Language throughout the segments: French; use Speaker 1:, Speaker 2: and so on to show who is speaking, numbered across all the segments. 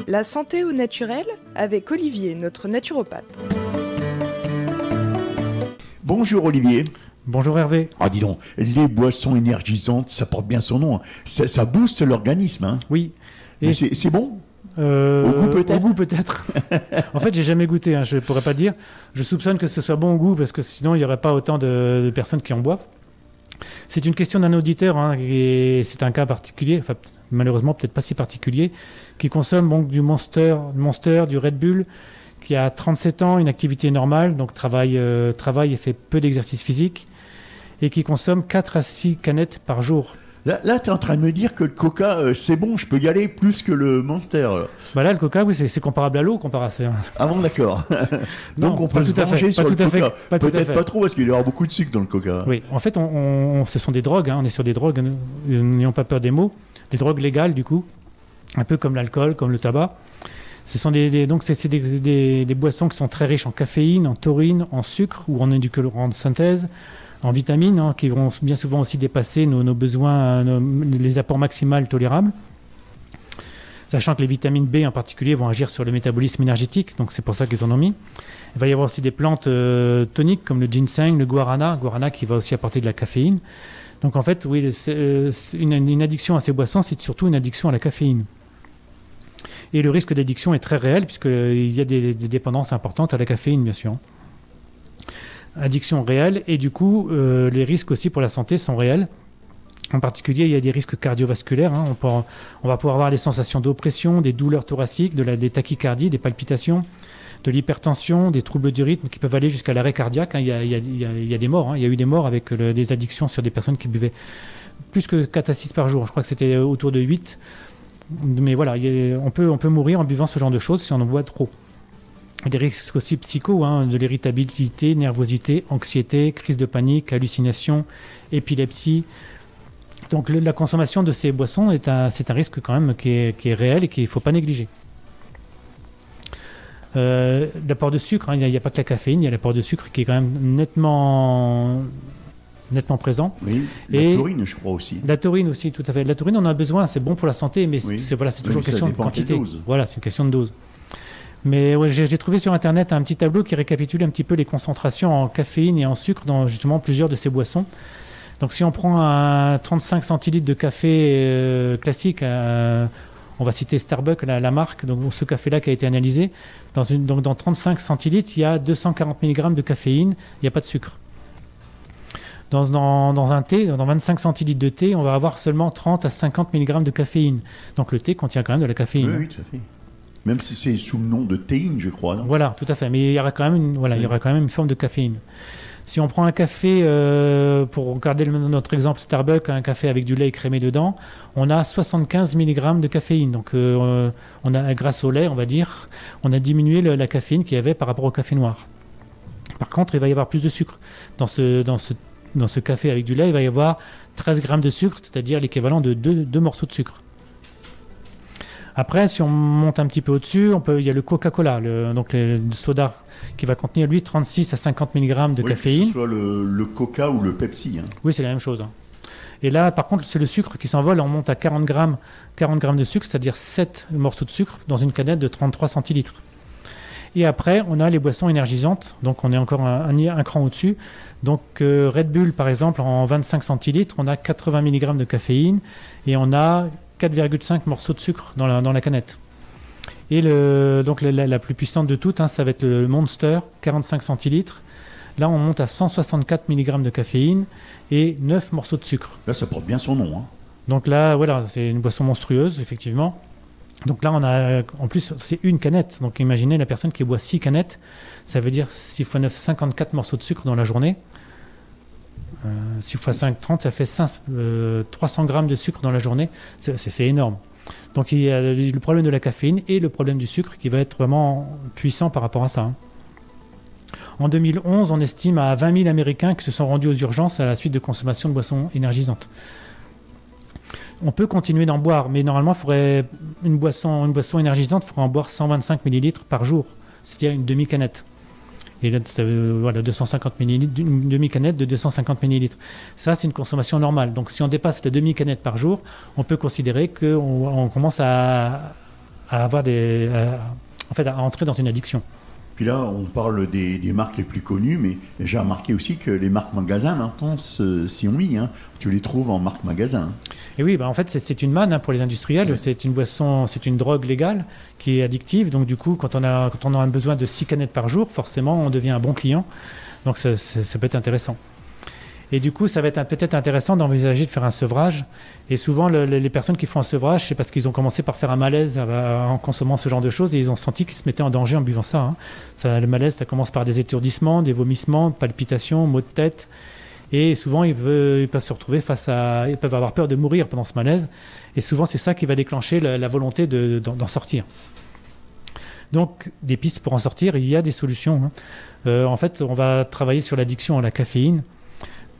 Speaker 1: La santé au naturel avec Olivier, notre naturopathe.
Speaker 2: Bonjour Olivier.
Speaker 3: Bonjour Hervé.
Speaker 2: Ah dis donc, les boissons énergisantes, ça porte bien son nom. Hein. Ça booste l'organisme. Hein.
Speaker 3: Oui.
Speaker 2: Et c'est bon au goût peut-être.
Speaker 3: Au goût peut-être. En fait, j'ai jamais goûté, hein, je ne pourrais pas dire. Je soupçonne que ce soit bon au goût parce que sinon il n'y aurait pas autant de personnes qui en boivent. C'est une question d'un auditeur, hein, et c'est un cas particulier, enfin malheureusement peut-être pas si particulier, qui consomme donc du Monster, du Red Bull, qui a 37 ans, une activité normale, donc travaille et fait peu d'exercice physique, et qui consomme 4 à 6 canettes par jour.
Speaker 2: Là tu es en train de me dire que le Coca, c'est bon, je peux y aller plus que le Monster.
Speaker 3: Bah là, le Coca, oui, c'est comparable à l'eau, comparé.
Speaker 2: Ah bon, d'accord.
Speaker 3: Non,
Speaker 2: donc on peut se venger sur le Coca. Peut-être pas trop, parce qu'il doit y avoir beaucoup de sucre dans le Coca.
Speaker 3: Oui, en fait, ce sont des drogues, hein, on est sur des drogues, n'ayons pas peur des mots, des drogues légales du coup, un peu comme l'alcool, comme le tabac. Ce sont des boissons qui sont très riches en caféine, en taurine, en sucre ou en édulcorants de synthèse, en vitamines, hein, qui vont bien souvent aussi dépasser nos besoins, les apports maximaux tolérables. Sachant que les vitamines B en particulier vont agir sur le métabolisme énergétique, donc c'est pour ça qu'ils en ont mis. Il va y avoir aussi des plantes toniques comme le ginseng, le guarana qui va aussi apporter de la caféine. Donc en fait, oui, une addiction à ces boissons, c'est surtout une addiction à la caféine. Et le risque d'addiction est très réel puisqu'il y a des dépendances importantes à la caféine, bien sûr. Addiction réelle, et du coup, les risques aussi pour la santé sont réels. En particulier, il y a des risques cardiovasculaires. Hein. On va pouvoir avoir des sensations d'oppression, des douleurs thoraciques, des tachycardies, des palpitations, de l'hypertension, des troubles du rythme qui peuvent aller jusqu'à l'arrêt cardiaque. Hein. Il y a des morts. Hein. Il y a eu des morts avec des addictions sur des personnes qui buvaient plus que 4 à 6 par jour. Je crois que c'était autour de 8. Mais voilà, on peut mourir en buvant ce genre de choses si on en boit trop. Des risques aussi psycho, hein, de l'irritabilité, nervosité, anxiété, crise de panique, hallucination, épilepsie. Donc la consommation de ces boissons c'est un risque quand même qui est réel et qu'il ne faut pas négliger. L'apport de sucre, hein, il n'y a pas que la caféine, il y a l'apport de sucre qui est quand même nettement présent.
Speaker 2: Oui, la taurine, je crois aussi.
Speaker 3: La taurine aussi, tout à fait. La taurine, on en a besoin, c'est bon pour la santé, mais
Speaker 2: oui.
Speaker 3: c'est toujours question de quantité.
Speaker 2: Voilà,
Speaker 3: c'est une question de dose. Mais ouais, j'ai trouvé sur Internet un petit tableau qui récapitule un petit peu les concentrations en caféine et en sucre dans justement plusieurs de ces boissons. Donc si on prend un 35 centilitres de café classique, on va citer Starbucks, la marque, donc ce café-là qui a été analysé, dans 35 centilitres, il y a 240 mg de caféine, il n'y a pas de sucre. Dans un thé, dans 25 centilitres de thé, on va avoir seulement 30 à 50 mg de caféine. Donc le thé contient quand même de la caféine.
Speaker 2: Oui, tout à fait. Même si c'est sous le nom de théine, je crois. Non,
Speaker 3: voilà, tout à fait. Mais il y aura quand même une forme de caféine. Si on prend un café, pour garder notre exemple Starbucks, un café avec du lait écrémé dedans, on a 75 mg de caféine. Donc on a, grâce au lait, on va dire, on a diminué la caféine qu'il y avait par rapport au café noir. Par contre, il va y avoir plus de sucre. Dans ce café avec du lait, il va y avoir 13 grammes de sucre, c'est-à-dire l'équivalent de 2 morceaux de sucre. Après, si on monte un petit peu au-dessus, il y a le Coca-Cola, donc le soda, qui va contenir, lui, 36 à 50 mg de caféine.
Speaker 2: Que ce soit le Coca ou le Pepsi. Hein.
Speaker 3: Oui, c'est la même chose. Hein. Et là, par contre, c'est le sucre qui s'envole. On monte à 40 grammes de sucre, c'est-à-dire 7 morceaux de sucre dans une canette de 33 centilitres. Et après, on a les boissons énergisantes. Donc, on est encore un cran au-dessus. Donc, Red Bull, par exemple, en 25 centilitres, on a 80 mg de caféine et on a 4,5 morceaux de sucre dans la canette. Et donc la plus puissante de toutes, hein, ça va être le Monster, 45 centilitres. Là, on monte à 164 mg de caféine et 9 morceaux de sucre.
Speaker 2: Là, ça porte bien son nom. Hein.
Speaker 3: Donc là, voilà, c'est une boisson monstrueuse, effectivement. Donc là, on a, en plus, c'est une canette. Donc imaginez la personne qui boit 6 canettes, ça veut dire 6 x 9, 54 morceaux de sucre dans la journée. 6 x 5, 30, ça fait 300 grammes de sucre dans la journée. C'est énorme. Donc il y a le problème de la caféine et le problème du sucre qui va être vraiment puissant par rapport à ça. Hein. En 2011, on estime à 20 000 Américains qui se sont rendus aux urgences à la suite de consommation de boissons énergisantes. On peut continuer d'en boire, mais normalement, il faudrait une boisson énergisante, il faudrait en boire 125 ml par jour, c'est-à-dire une demi-canette. Et là, 250 ml, une demi-canette de 250 ml. Ça, c'est une consommation normale. Donc, si on dépasse la demi-canette par jour, on peut considérer qu'on commence à à entrer dans une addiction.
Speaker 2: Puis là, on parle des marques les plus connues, mais j'ai remarqué aussi que les marques magasins, maintenant, s'y ont mis. Hein. Tu les trouves en marque magasin.
Speaker 3: Et oui, en fait, c'est une manne pour les industriels. Ouais. C'est une boisson, c'est une drogue légale qui est addictive. Donc, du coup, quand on a besoin de 6 canettes par jour, forcément, on devient un bon client. Donc, ça peut être intéressant. Et du coup, ça va être peut-être intéressant d'envisager de faire un sevrage. Et souvent, les personnes qui font un sevrage, c'est parce qu'ils ont commencé par faire un malaise en consommant ce genre de choses et ils ont senti qu'ils se mettaient en danger en buvant ça. Hein. Le malaise, ça commence par des étourdissements, des vomissements, palpitations, maux de tête. Et souvent, ils peuvent se retrouver ils peuvent avoir peur de mourir pendant ce malaise. Et souvent, c'est ça qui va déclencher la volonté d'en sortir. Donc, des pistes pour en sortir, il y a des solutions. Hein. En fait, on va travailler sur l'addiction à la caféine.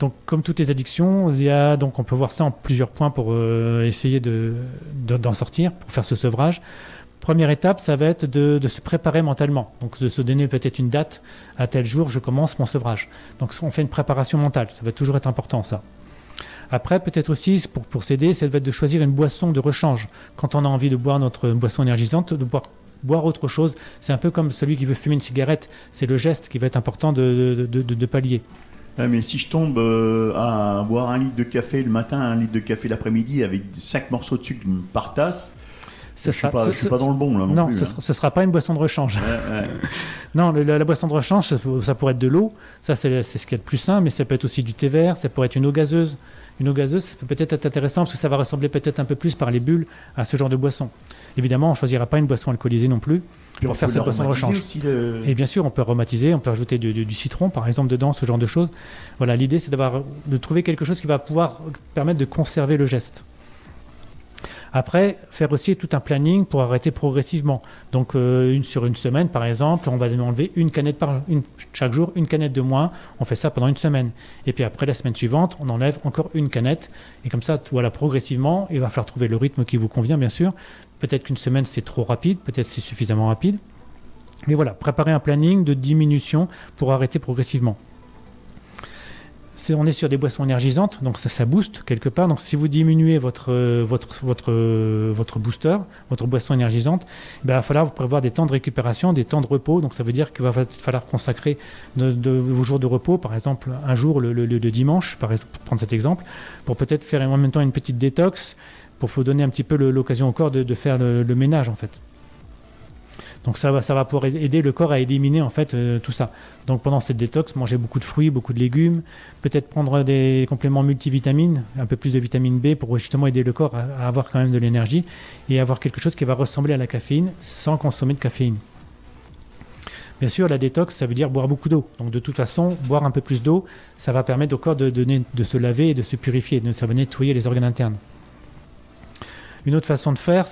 Speaker 3: Donc, comme toutes les addictions, on peut voir ça en plusieurs points pour essayer d'en sortir, pour faire ce sevrage. Première étape, ça va être de se préparer mentalement. Donc, de se donner peut-être une date. À tel jour, je commence mon sevrage. Donc, on fait une préparation mentale. Ça va toujours être important, ça. Après, peut-être aussi, pour s'aider, ça va être de choisir une boisson de rechange. Quand on a envie de boire notre boisson énergisante, de boire autre chose. C'est un peu comme celui qui veut fumer une cigarette. C'est le geste qui va être important de pallier.
Speaker 2: Mais si je tombe à boire 1 litre de café le matin, 1 litre de café l'après-midi avec 5 morceaux de sucre par tasse, je suis pas dans le bon là non plus. Non,
Speaker 3: ce ne sera pas une boisson de rechange. Ouais. Non, la boisson de rechange, ça pourrait être de l'eau. Ça, c'est ce qu'il y a de plus simple, mais ça peut être aussi du thé vert, ça pourrait être une eau gazeuse. Une eau gazeuse, ça peut peut-être être intéressant parce que ça va ressembler peut-être un peu plus par les bulles à ce genre de boisson. Évidemment, on ne choisira pas une boisson alcoolisée non plus. Pour faire cette boisson de rechange. Et bien sûr, on peut aromatiser, on peut ajouter du citron, par exemple, dedans, ce genre de choses. Voilà, l'idée, c'est de trouver quelque chose qui va pouvoir permettre de conserver le geste. Après, faire aussi tout un planning pour arrêter progressivement. Donc, sur une semaine, par exemple, on va enlever une canette chaque jour, une canette de moins. On fait ça pendant une semaine. Et puis après, la semaine suivante, on enlève encore une canette. Et comme ça, voilà, progressivement, il va falloir trouver le rythme qui vous convient, bien sûr. Peut-être qu'une semaine, c'est trop rapide. Peut-être c'est suffisamment rapide. Mais voilà, préparer un planning de diminution pour arrêter progressivement. On est sur des boissons énergisantes, donc ça booste quelque part. Donc si vous diminuez votre booster, votre boisson énergisante, il va falloir vous prévoir des temps de récupération, des temps de repos. Donc ça veut dire qu'il va falloir consacrer vos jours de repos, par exemple un jour le dimanche, pour prendre cet exemple, pour peut-être faire en même temps une petite détox, pour vous donner un petit peu l'occasion au corps de faire le ménage en fait. Donc ça va pouvoir aider le corps à éliminer en fait tout ça. Donc pendant cette détox, manger beaucoup de fruits, beaucoup de légumes, peut-être prendre des compléments multivitamines, un peu plus de vitamine B pour justement aider le corps à avoir quand même de l'énergie et avoir quelque chose qui va ressembler à la caféine sans consommer de caféine. Bien sûr, la détox, ça veut dire boire beaucoup d'eau. Donc de toute façon, boire un peu plus d'eau, ça va permettre au corps de se laver et de se purifier, ça va nettoyer les organes internes. Une autre façon de faire,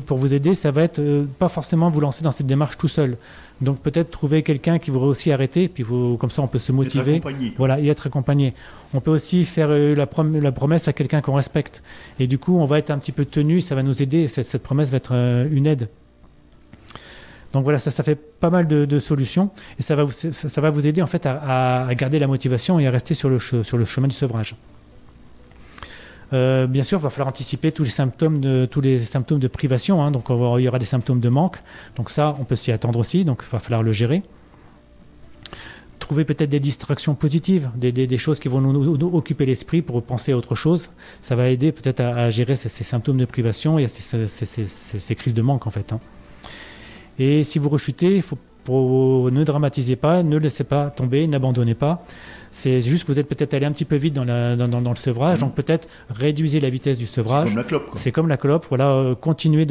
Speaker 3: pour vous aider, ça va être pas forcément vous lancer dans cette démarche tout seul. Donc peut-être trouver quelqu'un qui voudrait aussi arrêter, puis comme ça on peut se motiver. Voilà, et être accompagné. On peut aussi faire la promesse à quelqu'un qu'on respecte. Et du coup, on va être un petit peu tenu, ça va nous aider. Cette promesse va être une aide. Donc voilà, ça fait pas mal de solutions et ça va vous aider en fait à garder la motivation et à rester sur le chemin du sevrage. Bien sûr, il va falloir anticiper tous les symptômes de privation. Hein. Donc, il y aura des symptômes de manque. Donc ça, on peut s'y attendre aussi. Donc, il va falloir le gérer. Trouver peut-être des distractions positives, des choses qui vont nous occuper l'esprit pour penser à autre chose. Ça va aider peut-être à gérer ces symptômes de privation et ces crises de manque, en fait. Hein. Et si vous rechutez, ne dramatisez pas, ne laissez pas tomber, n'abandonnez pas. C'est juste que vous êtes peut-être allé un petit peu vite dans le sevrage, donc peut-être réduisez la vitesse du sevrage.
Speaker 2: C'est comme la clope, quoi.
Speaker 3: C'est comme la clope, voilà, continuez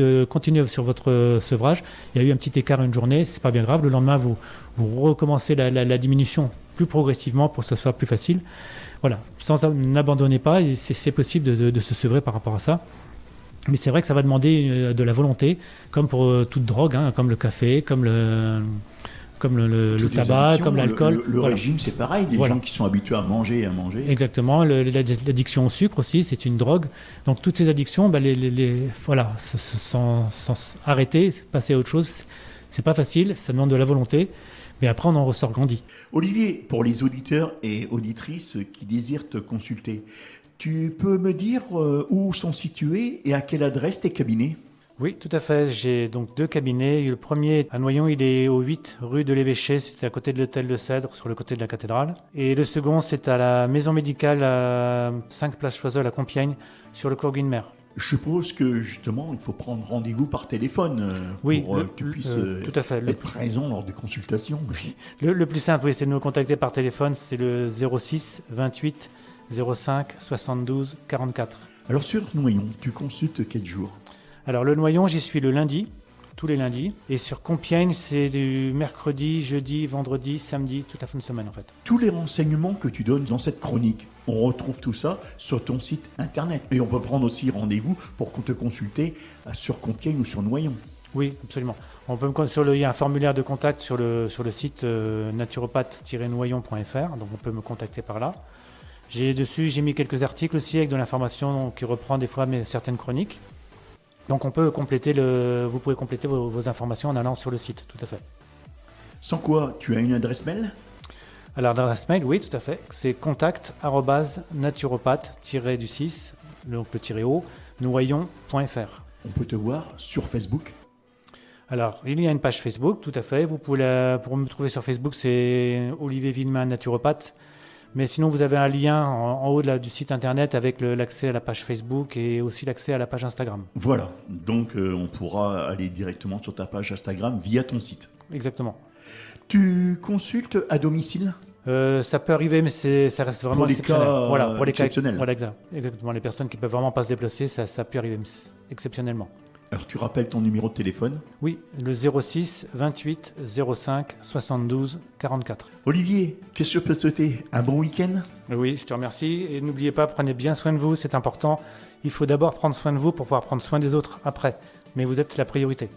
Speaker 3: sur votre sevrage. Il y a eu un petit écart une journée, c'est pas bien grave. Le lendemain, vous recommencez la diminution plus progressivement pour que ce soit plus facile. Voilà, n'abandonnez pas, et c'est possible de se sevrer par rapport à ça. Mais c'est vrai que ça va demander de la volonté, comme pour toute drogue, hein, comme le café, comme le tabac, comme l'alcool.
Speaker 2: Le régime, c'est pareil. Les gens qui sont habitués à manger.
Speaker 3: Exactement. L'addiction au sucre aussi, c'est une drogue. Donc toutes ces addictions, sans arrêter, passer à autre chose, c'est pas facile. Ça demande de la volonté. Mais après, on en ressort grandi.
Speaker 2: Olivier, pour les auditeurs et auditrices qui désirent te consulter, tu peux me dire où sont situés et à quelle adresse tes cabinets ?
Speaker 3: Oui, tout à fait. J'ai donc 2 cabinets. Le premier à Noyon, il est au 8 rue de l'Évêché, c'est à côté de l'hôtel de Cèdre, sur le côté de la cathédrale. Et le second, c'est à la maison médicale à 5 place Choiseul à Compiègne, sur le cours Guinemer.
Speaker 2: Je suppose que justement, il faut prendre rendez-vous par téléphone pour que tu puisses
Speaker 3: tout à fait.
Speaker 2: être présent lors des consultations.
Speaker 3: Le plus simple, oui, c'est de nous contacter par téléphone. C'est le 06 28 05 72 44.
Speaker 2: Alors sur Noyon, tu consultes quel jour?
Speaker 3: Alors le Noyon, j'y suis le lundi, tous les lundis. Et sur Compiègne, c'est du mercredi, jeudi, vendredi, samedi, toute la fin de semaine en fait.
Speaker 2: Tous les renseignements que tu donnes dans cette chronique, on retrouve tout ça sur ton site internet. Et on peut prendre aussi rendez-vous pour te consulter sur Compiègne ou sur Noyon.
Speaker 3: Oui, absolument. Il y a un formulaire de contact sur le site naturopathe-noyon.fr, donc on peut me contacter par là. J'ai mis quelques articles aussi avec de l'information qui reprend des fois certaines chroniques. Donc vous pouvez compléter vos informations en allant sur le site, tout à fait.
Speaker 2: Sans quoi, tu as une adresse mail?
Speaker 3: Alors l'adresse mail, oui, tout à fait. C'est contact@naturopathe-du6, donc le -o, noyon.fr.
Speaker 2: On peut te voir sur Facebook?
Speaker 3: Alors, il y a une page Facebook, tout à fait. Pour me trouver sur Facebook, c'est Olivier Villemin, naturopathe. Mais sinon, vous avez un lien en haut du site internet avec l'accès à la page Facebook et aussi l'accès à la page Instagram.
Speaker 2: Voilà, donc on pourra aller directement sur ta page Instagram via ton site.
Speaker 3: Exactement.
Speaker 2: Tu consultes à domicile?
Speaker 3: Ça peut arriver, mais ça reste vraiment exceptionnel.
Speaker 2: Pour les cas exceptionnels.
Speaker 3: Voilà, exactement. Les personnes qui ne peuvent vraiment pas se déplacer, ça peut arriver exceptionnellement.
Speaker 2: Alors tu rappelles ton numéro de téléphone?
Speaker 3: Oui, le 06 28 05 72 44.
Speaker 2: Olivier, qu'est-ce que je peux te souhaiter? Un bon week-end?
Speaker 3: Oui, je te remercie. Et n'oubliez pas, prenez bien soin de vous, c'est important. Il faut d'abord prendre soin de vous pour pouvoir prendre soin des autres après. Mais vous êtes la priorité.